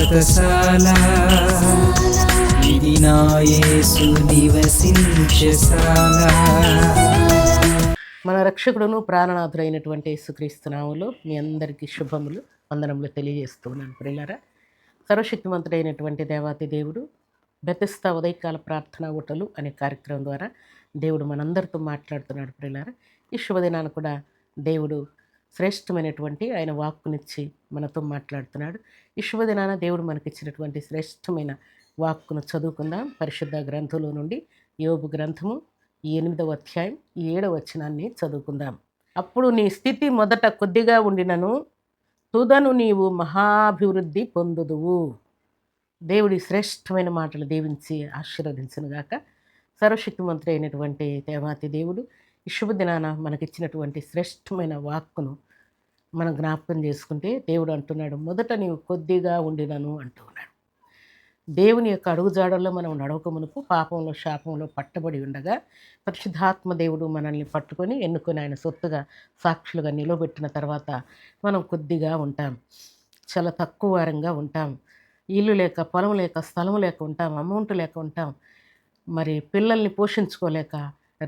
వ్రతశాల ఇది నా యేసు నివసించశాల. మన రక్షకుడును ప్రాణనాథుడైనటువంటి యేసుక్రీస్తు నామములో మీ అందరికీ శుభములు వందనములు తెలియజేస్తున్నాను. ప్రియులారా, సర్వశక్తిమంతుడైనటువంటి దేవాతి దేవుడు బెతెస్దా ఉదయకాల ప్రార్థనా ఊటలు అనే కార్యక్రమం ద్వారా దేవుడు మనందరితో మాట్లాడుతున్నాడు. ప్రియులారా, ఈ శుభదినాన్ని కూడా దేవుడు శ్రేష్టమైనటువంటి ఆయన వాక్కునిచ్చి మనతో మాట్లాడుతున్నాడు. ఈ శుభదినాన దేవుడు మనకిచ్చినటువంటి శ్రేష్టమైన వాక్కును చదువుకుందాం. పరిశుద్ధ గ్రంథంలో నుండి యోబు గ్రంథము 8వ అధ్యాయం 7వ వచనాన్ని చదువుకుందాం. అప్పుడు నీ స్థితి మొదట కొద్దిగా ఉండినను తుదను నీవు మహాభివృద్ధి పొందుదువు. దేవుడి శ్రేష్టమైన మాటలు దీవించి ఆశీర్వదించునుగాక. సర్వశక్తిమంతుడు అయినటువంటి దేవాతి దేవుడు ఈ శుభదినాన మనకిచ్చినటువంటి శ్రేష్టమైన వాక్కును మనం జ్ఞాపకం చేసుకుంటే దేవుడు అంటున్నాడు, మొదట నీవు కొద్దిగా ఉండినను అంటూ ఉన్నాడు. దేవుని యొక్క అడుగుజాడల్లో మనం నడవక మునుపు పాపంలో శాపంలో పట్టబడి ఉండగా పరిశుద్ధాత్మ దేవుడు మనల్ని పట్టుకొని ఎన్నుకొని ఆయన సొత్తుగా సాక్షులుగా నిలబెట్టిన తర్వాత మనం కొద్దిగా ఉంటాం, చాలా తక్కువ వారంగా ఉంటాం. ఇల్లు లేక, పొలం లేక, స్థలం లేక ఉంటాం, అమౌంట్ లేక ఉంటాం, మరి పిల్లల్ని పోషించుకోలేక,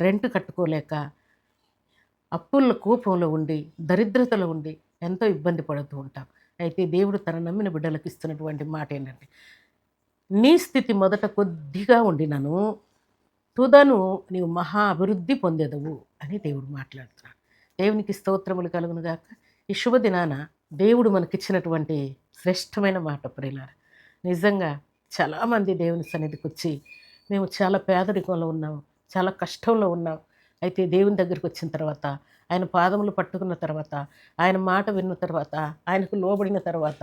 రెంట్ కట్టుకోలేక, అప్పుల కూపంలో ఉండి, దరిద్రతలో ఉండి ఎంతో ఇబ్బంది పడుతూ ఉంటాం. అయితే దేవుడు తన నమ్మిన బిడ్డలకు ఇస్తున్నటువంటి మాట ఏంటంటే, నీ స్థితి మొదట కొద్దిగా ఉండినను తుదను నీవు మహా అభివృద్ధి పొందేదవు అని దేవుడు మాట్లాడుతున్నాడు. దేవునికి స్తోత్రములు కలుగునుగాక. ఈ శుభదినాన దేవుడు మనకిచ్చినటువంటి శ్రేష్టమైన మాట ప్రియులారా, నిజంగా చాలామంది దేవుని సన్నిధికి వచ్చి మేము చాలా పేదరికంలో ఉన్నాం, చాలా కష్టంలో ఉన్నాం. అయితే దేవుని దగ్గరికి వచ్చిన తర్వాత, ఆయన పాదములు పట్టుకున్న తర్వాత, ఆయన మాట విన్న తర్వాత, ఆయనకు లోబడిన తర్వాత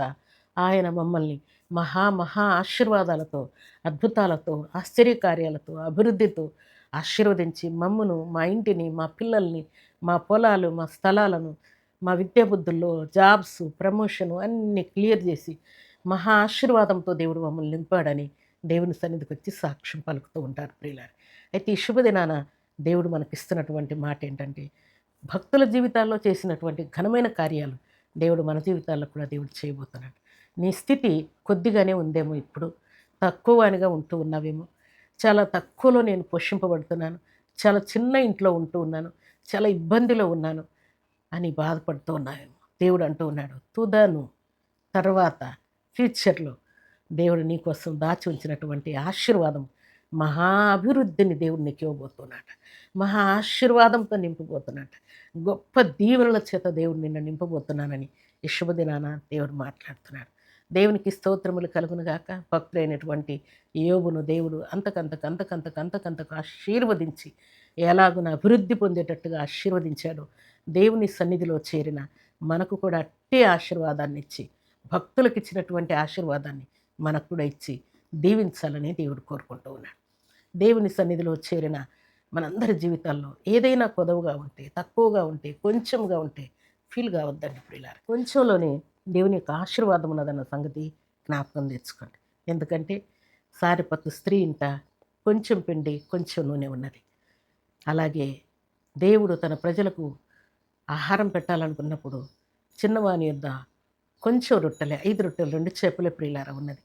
ఆయన మమ్మల్ని మహా ఆశీర్వాదాలతో, అద్భుతాలతో, ఆశ్చర్యకార్యాలతో, అభివృద్ధితో ఆశీర్వదించి మమ్మును, మా ఇంటిని, మా పిల్లల్ని, మా పొలాలు, మా స్థలాలను, మా విద్యాబుద్ధుల్లో జాబ్స్, ప్రమోషను అన్నీ క్లియర్ చేసి మహా ఆశీర్వాదంతో దేవుడు మమ్మల్ని నింపాడని దేవుని సన్నిధికి వచ్చి సాక్ష్యం పలుకుతూ ఉంటారు ప్రియులారు. అయితే ఈ శుభదినాన దేవుడు మనకిస్తున్నటువంటి మాట ఏంటంటే, భక్తుల జీవితాల్లో చేసినటువంటి ఘనమైన కార్యాలు దేవుడు మన జీవితాల్లో కూడా దేవుడు చేయబోతున్నాడు. నీ స్థితి కొద్దిగానే ఉందేమో, ఇప్పుడు తక్కువగా ఉంటూ ఉన్నావేమో, చాలా తక్కువలో నేను పోషింపబడుతున్నాను, చాలా చిన్న ఇంట్లో ఉంటూ ఉన్నాను, చాలా ఇబ్బందిలో ఉన్నాను అని బాధపడుతూ ఉన్నావేమో. దేవుడు అంటూ ఉన్నాడు, తుదను తర్వాత ఫ్యూచర్లో దేవుడు నీ కోసం దాచి ఉంచినటువంటి ఆశీర్వాదం, మహా అభివృద్ధిని దేవుడు నీకు ఇవ్వబోతున్నాడు. మహా ఆశీర్వాదంతో నింపబోతున్నాడు. గొప్ప దీవెనల చేత దేవుడు నిన్ను నింపబోతున్నానని ఈ శుభదినాన దేవుడు మాట్లాడుతున్నాడు. దేవునికి స్తోత్రములు కలుగునుగాక. భక్తులైనటువంటి యోబును దేవుడు అంతకంతకు ఆశీర్వదించి ఎలాగున అభివృద్ధి పొందేటట్టుగా ఆశీర్వదించాడు. దేవుని సన్నిధిలో చేరిన మనకు కూడా అట్టే ఆశీర్వాదాన్ని ఇచ్చి, భక్తులకు ఇచ్చినటువంటి ఆశీర్వాదాన్ని మనకు కూడా ఇచ్చి దీవించాలని దేవుడు కోరుకుంటూ ఉన్నాడు. దేవుని సన్నిధిలో చేరిన మనందరి జీవితాల్లో ఏదైనా కొదవగా ఉంటే, తక్కువగా ఉంటే, కొంచెంగా ఉంటే ఫీల్ కావద్దండి ప్రియులారా. కొంచెంలోనే దేవుని యొక్క ఆశీర్వాదం ఉన్నదన్న సంగతి జ్ఞాపకం తెచ్చుకోండి. ఎందుకంటే సారిపత్తు స్త్రీ ఇంట కొంచెం పిండి కొంచెం నూనె ఉన్నది. అలాగే దేవుడు తన ప్రజలకు ఆహారం పెట్టాలనుకున్నప్పుడు చిన్నవాని యొద్ద కొంచెం రొట్టెలే, 5 రొట్టెలు 2 చేపలే ప్రియులారా ఉన్నది.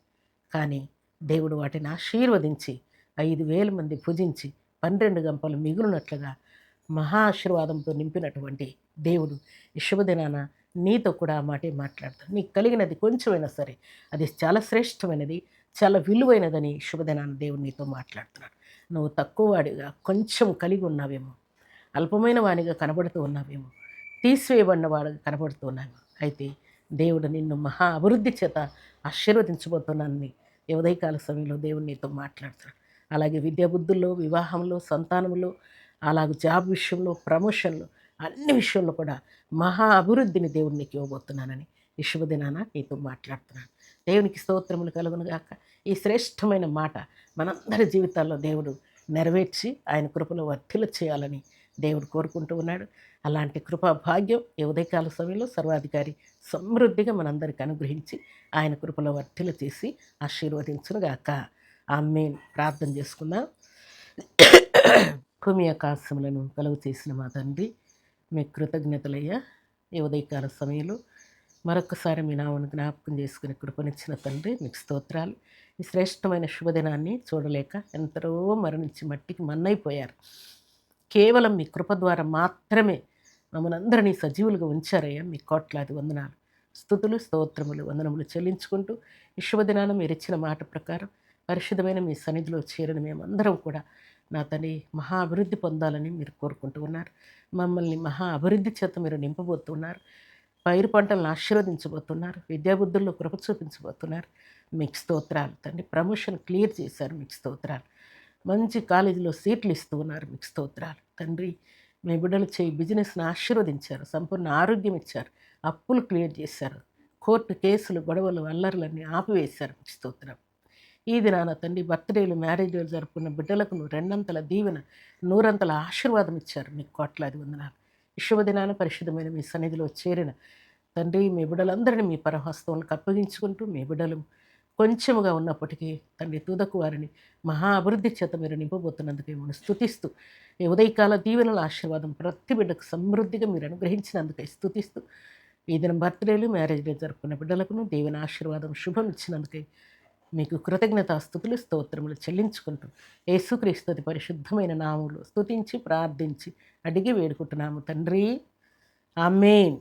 కానీ దేవుడు వాటిని ఆశీర్వదించి 5,000 మంది భుజించి 12 గంపలు మిగులునట్లుగా మహా ఆశీర్వాదంతో నింపినటువంటి దేవుడు ఈ శుభదినాన నీతో కూడా ఆ మాటే మాట్లాడతాడు. నీకు కలిగినది కొంచెమైనా సరే అది చాలా శ్రేష్టమైనది, చాలా విలువైనదని శుభదినాన దేవుడు నీతో మాట్లాడుతున్నాడు. నువ్వు తక్కువ వాడిగా కొంచెం కలిగి ఉన్నావేమో, అల్పమైన వానిగా కనబడుతూ ఉన్నావేమో, తీసివేయబడిన వాడిగా కనబడుతూ ఉన్నావేమో. అయితే దేవుడు నిన్ను మహా అభివృద్ధి చేత ఆశీర్వదించబోతున్నానని ఈ ఉదయకాల సమయంలో దేవుడు నీతో మాట్లాడుతున్నాడు. అలాగే విద్యాబుద్ధుల్లో, వివాహంలో, సంతానంలో, అలాగే జాబ్ విషయంలో, ప్రమోషన్లో, అన్ని విషయంలో కూడా మహా అభివృద్ధిని దేవుడు నీకు ఇవ్వబోతున్నానని ఈ శుభదినాన నీతో మాట్లాడుతున్నాను. దేవునికి స్తోత్రములు కలుగునుగాక. ఈ శ్రేష్టమైన మాట మనందరి జీవితాల్లో దేవుడు నెరవేర్చి ఆయన కృపలో వర్ధిల్ల చేయాలని దేవుడు కోరుకుంటూ ఉన్నాడు. అలాంటి కృపా భాగ్యం ఈ ఉదయకాల సమయంలో సర్వాధికారి సమృద్ధిగా మనందరికీ అనుగ్రహించి ఆయన కృపలో వర్ధిల్ల చేసి ఆశీర్వదించునుగాక. ఆమేన్. ప్రార్థన చేసుకుందాం. భూమి ఆకాశములను కలుగు చేసిన మా తండ్రి, మీ కృతజ్ఞతలయ్యా. ఈ ఉదయకాల సమయంలో మరొకసారి మీ నామను జ్ఞాపకం చేసుకుని కృపనిచ్చిన తండ్రి మీకు స్తోత్రాలు. ఈ శ్రేష్టమైన శుభదినాన్ని చూడలేక ఎందరో మరణించి మట్టికి మన్నైపోయారు. కేవలం మీ కృప ద్వారా మాత్రమే మమ్మల్ని అందరినీ సజీవులుగా ఉంచారయ్యా. మీ కోట్లాది వందనాలు, స్తుతులు, స్తోత్రములు, వందనములు చెల్లించుకుంటూ ఈ శుభదినాన్ని మీరు ఇచ్చిన మాట ప్రకారం పరిశుద్ధమైన మీ సన్నిధిలో చేరిన మేమందరం కూడా నా తండ్రి మహా అభివృద్ధి పొందాలని మీరు కోరుకుంటూ ఉన్నారు. మమ్మల్ని మహా అభివృద్ధి చేత మీరు నింపబోతున్నారు. పైరు పంటలను ఆశీర్వదించబోతున్నారు. విద్యాబుద్ధుల్లో కృప చూపించబోతున్నారు. మీకు స్తోత్రాలు తండ్రి. ప్రమోషన్ క్లియర్ చేశారు. మీకు స్తోత్రాలు. మంచి కాలేజీలో సీట్లు ఇస్తూ ఉన్నారు. మీకు స్తోత్రాలు తండ్రి. మీ బిడ్డలు చేయి బిజినెస్ని ఆశీర్వదించారు. సంపూర్ణ ఆరోగ్యం ఇచ్చారు. అప్పులు క్లియర్ చేశారు. కోర్టు కేసులు, గొడవలు, అల్లర్లన్నీ ఆపివేశారు. మీకు స్తోత్రం. ఈ దినాన తండ్రి బర్త్డేలు, మ్యారేజ్లు జరుపుకున్న బిడ్డలకు నువ్వు రెండంతల దీవెన, నూరంతల ఆశీర్వాదం ఇచ్చారు. మీకు కోట్లాది వందనాలు. ఈ శుభదినాన పరిశుద్ధమైన మీ సన్నిధిలో చేరిన తండ్రి మీ బిడ్డలందరినీ మీ పరహస్తంలోకి అప్పగించుకుంటూ, మీ బిడ్డలు కొంచెముగా ఉన్నప్పటికీ తండ్రి తుదకు వారిని మహా అభివృద్ధి చేత మీరు నింపబోతున్నందుకు మిమ్మల్ని స్తుతిస్తూ, ఈ ఉదయకాల దీవెనల ఆశీర్వాదం ప్రతి బిడ్డకు సమృద్ధిగా మీరు అనుగ్రహించినందుకై స్తుతిస్తూ, ఈ దినం బర్త్డేలు, మ్యారేజ్లు జరుపుకున్న బిడ్డలకును దేవుని ఆశీర్వాదం శుభం ఇచ్చినందుకై మీకు కృతజ్ఞతాస్తుతులు, స్తోత్రములు చెల్లించుకుంటూ యేసుక్రీస్తు పరిశుద్ధమైన నామములో స్తుతించి ప్రార్థించి అడిగి వేడుకుంటున్నాము తండ్రి. ఆమేన్.